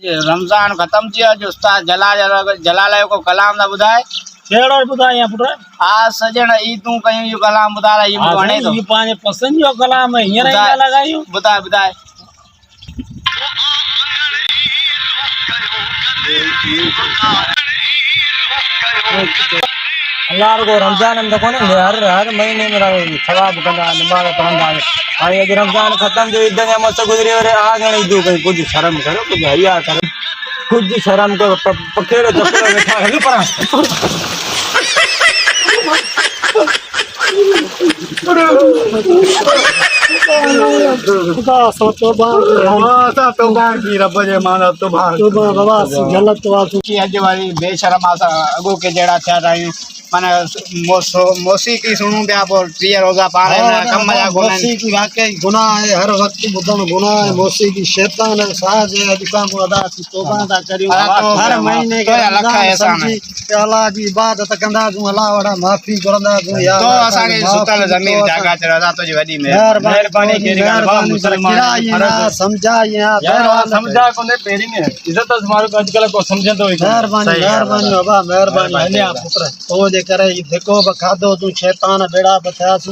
रमजान खत्म थियो जो उस्ताद जलाल को कलाम ना बुधाए केड़ो बुधाए या पुत्र आ सजण ई तू कयो यो कलाम बुधारा ई वणे तो ये पाने पसंद जो कलाम है हियर ही लगायो बुधाए बुधाए अल्लाह को रमजान में देखो ना हर महीने मेरा सवाब करना नमाज पढ़ना आई अज रमजान खत्म जो इधर या मत गुजरी और आ गए दो कहीं कुछ शर्म करो कुछ हया करो कुछ शर्म को पखेड़ो चक्कर बैठा है पर तो अज वाली बेशरम अगो के जड़ा थिया रहियूं माने मौसीकी सुनूं पिया पोइ 30 रोज़ा पार कम जा मौसीकी वाकई गुनाह है हर वक्त बुधण गुनाह है मौसीकी शैतान है साज है अजकाम अदा की तौबा ता करियो हर महीने के लख एहसान है अल्लाह जी इबादत कंदा तू अल्लाह वड़ा माफी करंदा तू यार तो असा के सुतल जमीन जागा चढ़ा तो जी वडी मेहरबानी के मुसलमान समझा यार समझा को ने पेरी में इज्जत हमारे को आजकल को समझ दो मेहरबानी मेहरबानी बाबा मेहरबानी पुत्र ओ जे करे देखो बखादो तू शैतान बेड़ा बथासु